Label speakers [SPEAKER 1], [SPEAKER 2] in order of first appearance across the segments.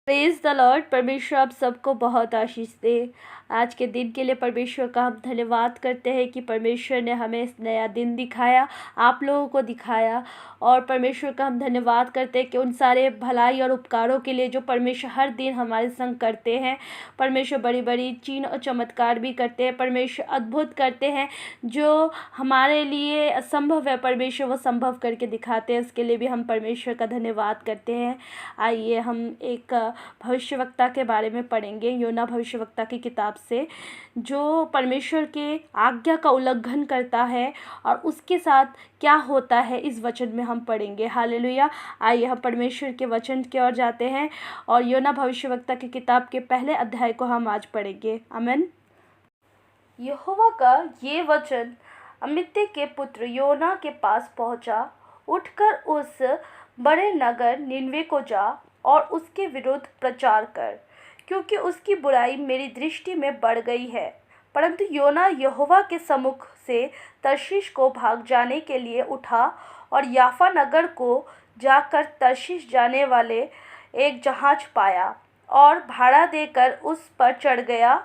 [SPEAKER 1] Praise the Lord. परमेश्वर आप सबको बहुत आशीष दे। आज के दिन के लिए परमेश्वर का हम धन्यवाद करते हैं कि परमेश्वर ने हमें इस नया दिन दिखाया, आप लोगों को दिखाया। और परमेश्वर का हम धन्यवाद करते हैं कि उन सारे भलाई और उपकारों के लिए जो परमेश्वर हर दिन हमारे संग करते हैं। परमेश्वर बड़ी बड़ी चिन्ह और चमत्कार भी करते हैं। परमेश्वर अद्भुत करते हैं, जो हमारे लिए असंभव है परमेश्वर वो संभव करके दिखाते हैं। इसके लिए भी हम परमेश्वर का धन्यवाद करते हैं। आइए हम एक भविष्यवक्ता के बारे में पढ़ेंगे, योना भविष्यवक्ता की किताब से, जो परमेश्वर के आज्ञा का उल्लंघन करता है और उसके साथ क्या होता है इस वचन में हम पढ़ेंगे। हालेलुया। आइए हम परमेश्वर के वचन की ओर जाते हैं और योना भविष्यवक्ता की किताब के पहले अध्याय को हम आज पढ़ेंगे। आमीन। यहोवा का ये वचन अमित्य के पुत्र योना के पास पहुंचा। उठकर उस बड़े नगर निनवे को जा और उसके विरुद्ध प्रचार कर, क्योंकि उसकी बुराई मेरी दृष्टि में बढ़ गई है। परंतु योना यहोवा के सम्मुख से तर्शीश को भाग जाने के लिए उठा और याफा नगर को जाकर तर्शीश जाने वाले एक जहाज पाया और भाड़ा देकर उस पर चढ़ गया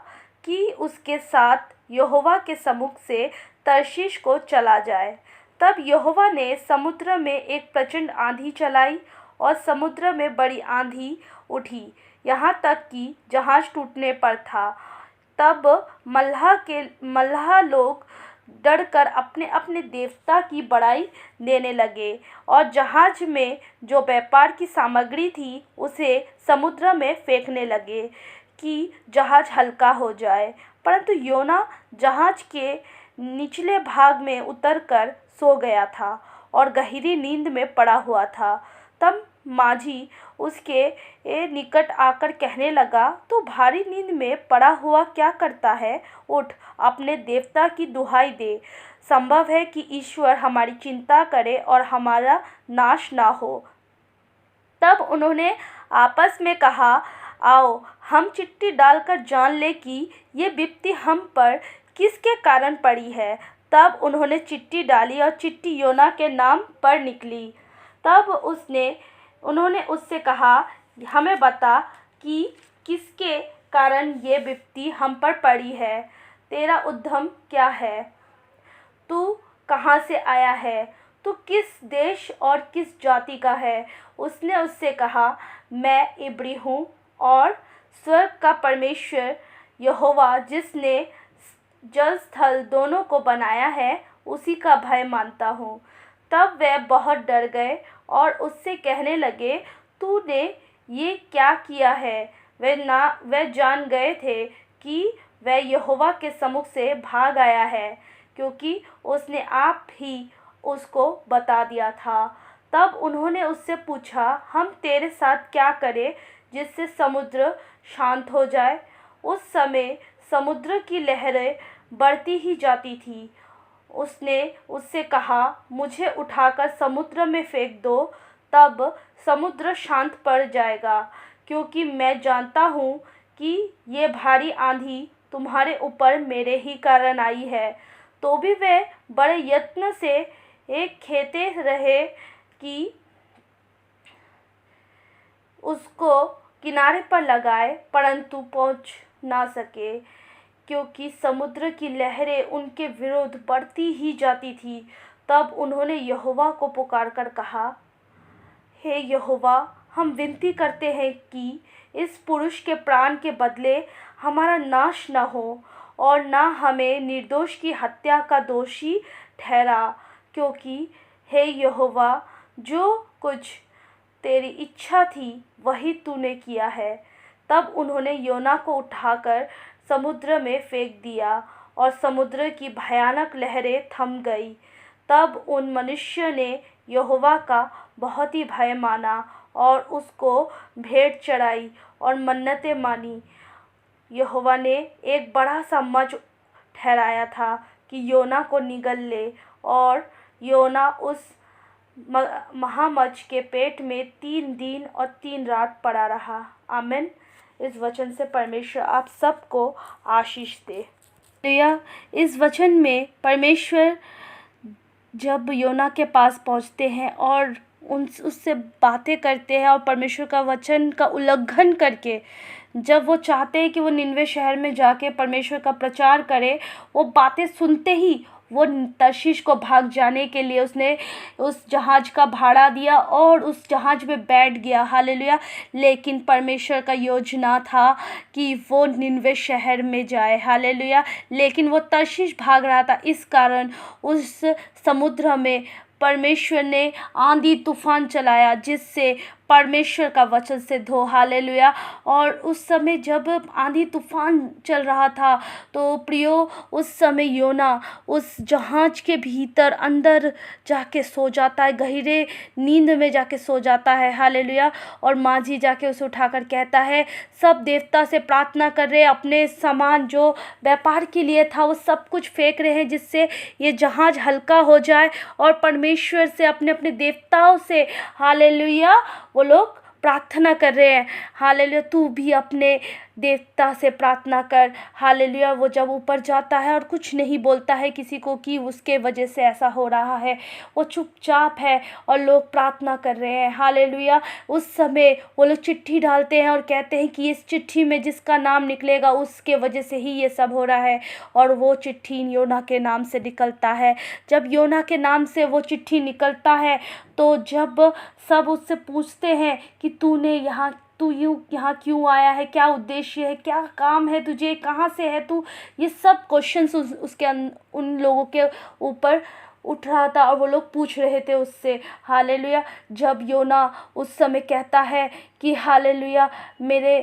[SPEAKER 1] कि उसके साथ यहोवा के सम्मुख से तर्शीश को चला जाए। तब यहोवा ने समुद्र में एक प्रचंड आंधी चलाई और समुद्र में बड़ी आंधी उठी, यहाँ तक कि जहाज टूटने पर था। तब मल्लाह लोग डरकर अपने अपने देवता की बड़ाई देने लगे और जहाज में जो व्यापार की सामग्री थी उसे समुद्र में फेंकने लगे कि जहाज हल्का हो जाए। परंतु योना जहाज के निचले भाग में उतरकर सो गया था और गहरी नींद में पड़ा हुआ था। तब माझी उसके निकट आकर कहने लगा, तू भारी नींद में पड़ा हुआ क्या करता है? उठ, अपने देवता की दुहाई दे। संभव है कि ईश्वर हमारी चिंता करे और हमारा नाश ना हो। तब उन्होंने आपस में कहा, आओ हम चिट्ठी डालकर जान ले कि ये विपत्ति हम पर किसके कारण पड़ी है। तब उन्होंने चिट्ठी डाली और चिट्ठी योना के नाम पर निकली। तब उन्होंने उससे कहा, हमें बता कि किसके कारण ये विपत्ति हम पर पड़ी है। तेरा उद्यम क्या है? तू कहाँ से आया है? तू किस देश और किस जाति का है? उसने उससे कहा, मैं इब्री हूँ और स्वर्ग का परमेश्वर यहोवा जिसने जल स्थल दोनों को बनाया है उसी का भय मानता हूँ। तब वे बहुत डर गए और उससे कहने लगे, तूने ये क्या किया है? वे जान गए थे कि वह यहोवा के सम्मुख से भाग आया है, क्योंकि उसने आप ही उसको बता दिया था। तब उन्होंने उससे पूछा, हम तेरे साथ क्या करें जिससे समुद्र शांत हो जाए? उस समय समुद्र की लहरें बढ़ती ही जाती थी। उसने उससे कहा, मुझे उठाकर समुद्र में फेंक दो, तब समुद्र शांत पड़ जाएगा, क्योंकि मैं जानता हूँ कि ये भारी आंधी तुम्हारे ऊपर मेरे ही कारण आई है। तो भी वे बड़े यत्न से एक खेते रहे कि उसको किनारे पर लगाए, परंतु पहुँच ना सके, क्योंकि समुद्र की लहरें उनके विरुद्ध बढ़ती ही जाती थी। तब उन्होंने यहोवा को पुकारकर कहा, हे यहोवा, हम विनती करते हैं कि इस पुरुष के प्राण के बदले हमारा नाश न हो और न हमें निर्दोष की हत्या का दोषी ठहरा, क्योंकि हे यहोवा, जो कुछ तेरी इच्छा थी वही तूने किया है। तब उन्होंने योना को उठाकर समुद्र में फेंक दिया और समुद्र की भयानक लहरें थम गई। तब उन मनुष्य ने यहोवा का बहुत ही भय माना और उसको भेंट चढ़ाई और मन्नतें मानी। यहोवा ने एक बड़ा सा मच ठहराया था कि योना को निगल ले, और योना उस महामच के पेट में 3 दिन और 3 रात पड़ा रहा। आमीन। इस वचन से परमेश्वर आप सबको आशीष दे। इस वचन में परमेश्वर जब योना के पास पहुंचते हैं और उससे बातें करते हैं और परमेश्वर का वचन का उल्लंघन करके जब वो चाहते हैं कि वो निनवे शहर में जाके परमेश्वर का प्रचार करे, वो बातें सुनते ही वो तर्शीश को भाग जाने के लिए उसने उस जहाज का भाड़ा दिया और उस जहाज में बैठ गया। हालेलुया। लेकिन परमेश्वर का योजना था कि वो निनवे शहर में जाए। हालेलुया। लेकिन वो तर्शीश भाग रहा था, इस कारण उस समुद्र में परमेश्वर ने आंधी तूफान चलाया जिससे परमेश्वर का वचन सिद्ध हो। हालेलुया। और उस समय जब आंधी तूफान चल रहा था तो प्रियो उस समय योना उस जहाज के भीतर अंदर जाके सो जाता है, गहरे नींद में जाके सो जाता है। हालेलुया। और माझी जाके उसे उठाकर कहता है, सब देवता से प्रार्थना कर रहे हैं, अपने सामान जो व्यापार के लिए था वो सब कुछ फेंक रहे हैं जिससे ये जहाज हल्का हो जाए, और परमेश्वर से अपने अपने देवताओं से हालेलुया वो लोग प्रार्थना कर रहे हैं। हालेलुया। तू भी अपने देवता से प्रार्थना कर। हालेलुया। वो जब ऊपर जाता है और कुछ नहीं बोलता है किसी को कि उसके वजह से ऐसा हो रहा है, वो चुपचाप है और लोग प्रार्थना कर रहे हैं। हालेलुया। उस समय वो लोग चिट्ठी डालते हैं और कहते हैं कि इस चिट्ठी में जिसका नाम निकलेगा उसके वजह से ही ये सब हो रहा है, और वो चिट्ठी योना के नाम से निकलता है। जब योना के नाम से वो चिट्ठी निकलता है तो जब सब उससे पूछते हैं कि तू यहाँ क्यों आया है, क्या उद्देश्य है, क्या काम है तुझे, कहाँ से है तू, ये सब क्वेश्चंस उसके उन लोगों के ऊपर उठ रहा था और वो लोग पूछ रहे थे उससे। हालेलुया। जब योना उस समय कहता है कि हालेलुया, मेरे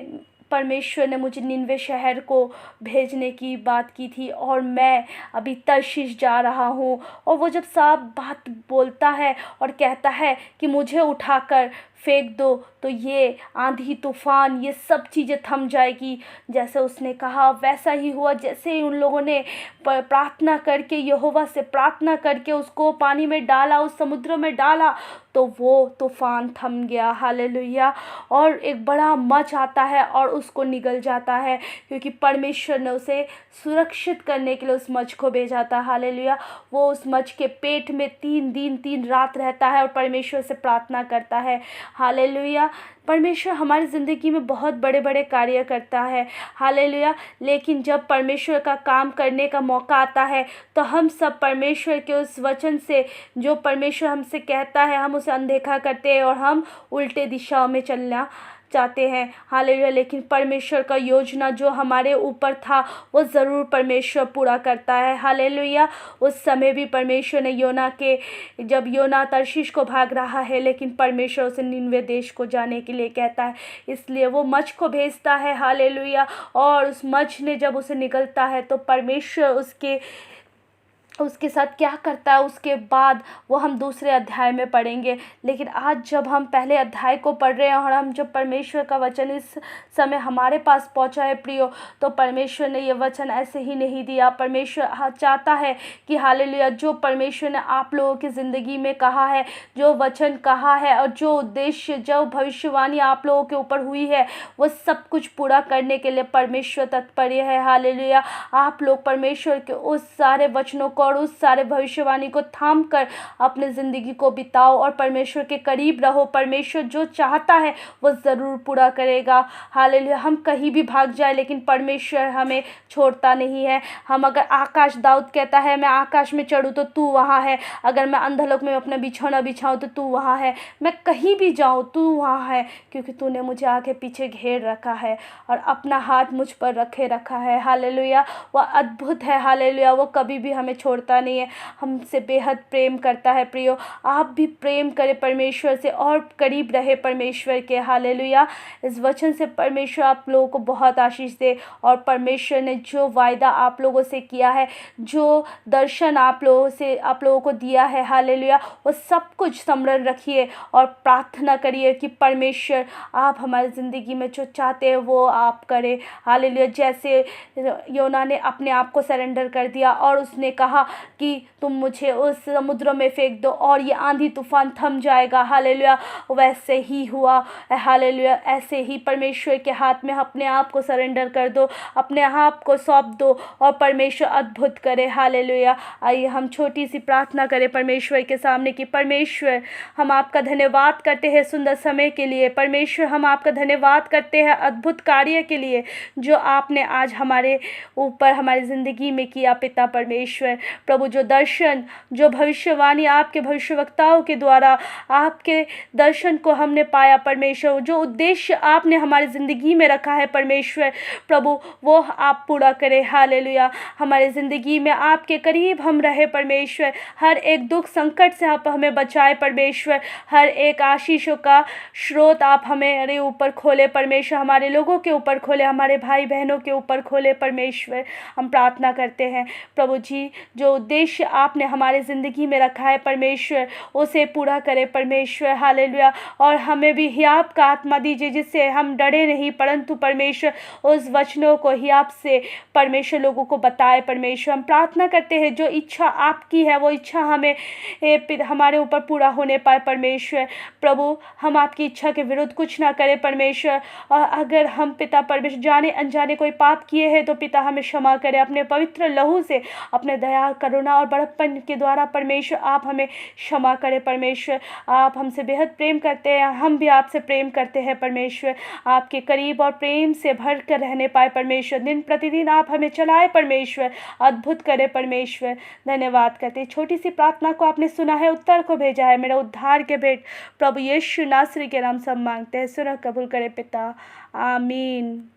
[SPEAKER 1] परमेश्वर ने मुझे निनवे शहर को भेजने की बात की थी और मैं अभी तर्शीश जा रहा हूँ, और वो जब साफ बात बोलता है और कहता है कि मुझे उठाकर फेंक दो तो ये आंधी तूफान ये सब चीज़ें थम जाएगी। जैसे उसने कहा वैसा ही हुआ। जैसे ही उन लोगों ने प्रार्थना करके यहोवा से प्रार्थना करके उसको पानी में डाला, उस समुद्र में डाला, तो वो तूफान थम गया। हालेलुया। और एक बड़ा मच आता है और उसको निगल जाता है, क्योंकि परमेश्वर ने उसे सुरक्षित करने के लिए उस मच को भेजा था। हालेलुया। वो उस मच के पेट में 3 दिन 3 रात रहता है और परमेश्वर से प्रार्थना करता है। हालेलुया। परमेश्वर हमारी ज़िंदगी में बहुत बड़े बड़े कार्य करता है। हालेलुया। लेकिन जब परमेश्वर का काम करने का मौका आता है तो हम सब परमेश्वर के उस वचन से, जो परमेश्वर हमसे कहता है, हम उसे अनदेखा करते हैं और हम उल्टे दिशाओं में चलना चाहते हैं। हालेलुया। लेकिन परमेश्वर का योजना जो हमारे ऊपर था वो ज़रूर परमेश्वर पूरा करता है। हालेलुया। उस समय भी परमेश्वर ने जब योना तर्शीश को भाग रहा है, लेकिन परमेश्वर उसे निनवे देश को जाने के लिए कहता है, इसलिए वो मछ को भेजता है। हालेलुया। और उस मछ ने जब उसे निगलता है तो परमेश्वर उसके साथ क्या करता है उसके बाद वो हम दूसरे अध्याय में पढ़ेंगे। लेकिन आज जब हम पहले अध्याय को पढ़ रहे हैं और हम जब परमेश्वर का वचन इस समय हमारे पास पहुंचा है प्रियो, तो परमेश्वर ने ये वचन ऐसे ही नहीं दिया। परमेश्वर चाहता है कि हालेलुया, जो परमेश्वर ने आप लोगों की ज़िंदगी में कहा है, जो वचन कहा है और जो उद्देश्य, जो भविष्यवाणी आप लोगों के ऊपर हुई है, वो सब कुछ पूरा करने के लिए परमेश्वर तत्पर है। हालेलुया। आप लोग परमेश्वर के उस सारे वचनों को और उस सारे भविष्यवाणी को थाम कर अपने ज़िंदगी को बिताओ और परमेश्वर के करीब रहो। परमेश्वर जो चाहता है वो ज़रूर पूरा करेगा। हालेलुया। हम कहीं भी भाग जाए लेकिन परमेश्वर हमें छोड़ता नहीं है। हम अगर दाऊद कहता है मैं आकाश में चढ़ूँ तो तू वहाँ है, अगर मैं अंधलोक में अपना बिछौना बिछाऊँ तो तू वहाँ है, मैं कहीं भी जाऊँ तू वहाँ है, क्योंकि तूने मुझे आगे पीछे घेर रखा है और अपना हाथ मुझ पर रखे रखा है। हालेलुया। वह अद्भुत है। हालेलुया। वो कभी भी हमें छोड़ता नहीं है, हमसे बेहद प्रेम करता है। प्रियो, आप भी प्रेम करें परमेश्वर से और करीब रहे परमेश्वर के। हालेलुया। इस वचन से परमेश्वर आप लोगों को बहुत आशीष दे, और परमेश्वर ने जो वायदा आप लोगों से किया है, जो दर्शन आप लोगों को दिया है, हालेलुया, वो सब कुछ समरण रखिए और प्रार्थना करिए कि परमेश्वर आप हमारी ज़िंदगी में जो चाहते हैं वो आप करें। हालेलुया। जैसे योना ने अपने आप को सरेंडर कर दिया और उसने कहा कि तुम मुझे उस समुद्र में फेंक दो और ये आंधी तूफान थम जाएगा। हालेलुया, वैसे ही हुआ। हालेलुया, ऐसे ही परमेश्वर के हाथ में अपने आप को सरेंडर कर दो, अपने आप को सौंप दो और परमेश्वर अद्भुत करे। हालेलुया। आइए हम छोटी सी प्रार्थना करें परमेश्वर के सामने कि परमेश्वर, हम आपका धन्यवाद करते हैं सुंदर समय के लिए। परमेश्वर, हम आपका धन्यवाद करते हैं अद्भुत कार्य के लिए जो आपने आज हमारे ऊपर, हमारी ज़िंदगी में किया। पिता परमेश्वर, प्रभु, जो दर्शन, जो भविष्यवाणी आपके भविष्यवक्ताओं के द्वारा आपके दर्शन को हमने पाया परमेश्वर, जो उद्देश्य आपने हमारी ज़िंदगी में रखा है परमेश्वर, प्रभु, वो आप पूरा करें। हालेलुया। हमारे ज़िंदगी में आपके करीब हम रहे परमेश्वर। हर एक दुख संकट से आप हमें बचाए परमेश्वर। हर एक आशीषों का स्रोत आप हमारे ऊपर खोले परमेश्वर, हमारे लोगों के ऊपर खोले, हमारे भाई बहनों के ऊपर खोले परमेश्वर। हम प्रार्थना करते हैं प्रभु जी, जो उद्देश्य आपने हमारे ज़िंदगी में रखा है परमेश्वर, उसे पूरा करे परमेश्वर। हालेलुया। और हमें भी हियाव का आत्मा दीजिए जिससे हम डरे नहीं, परंतु परमेश्वर उस वचनों को हियाव से परमेश्वर लोगों को बताए परमेश्वर। हम प्रार्थना करते हैं जो इच्छा आपकी है वो इच्छा हमें हमारे ऊपर पूरा होने पाए परमेश्वर। प्रभु, हम आपकी इच्छा के विरुद्ध कुछ ना करें परमेश्वर। और अगर हम पिता परमेश्वर जाने अनजाने कोई पाप किए हैं तो पिता हमें क्षमा करें। अपने पवित्र लहू से, अपने दया, करुणा और बड़प्पन के द्वारा परमेश्वर आप हमें क्षमा करें परमेश्वर। आप हमसे बेहद प्रेम करते हैं, हम भी आपसे प्रेम करते हैं परमेश्वर। आपके करीब और प्रेम से भर कर रहने पाए परमेश्वर। दिन प्रतिदिन आप हमें चलाए परमेश्वर, अद्भुत करे परमेश्वर। धन्यवाद करते हैं। छोटी सी प्रार्थना को आपने सुना है, उत्तर को भेजा है। मेरा उद्धार के भेंट प्रभु यीशु नासरी के नाम सब मांगते हैं, सुनो कबूल करे पिता। आमीन।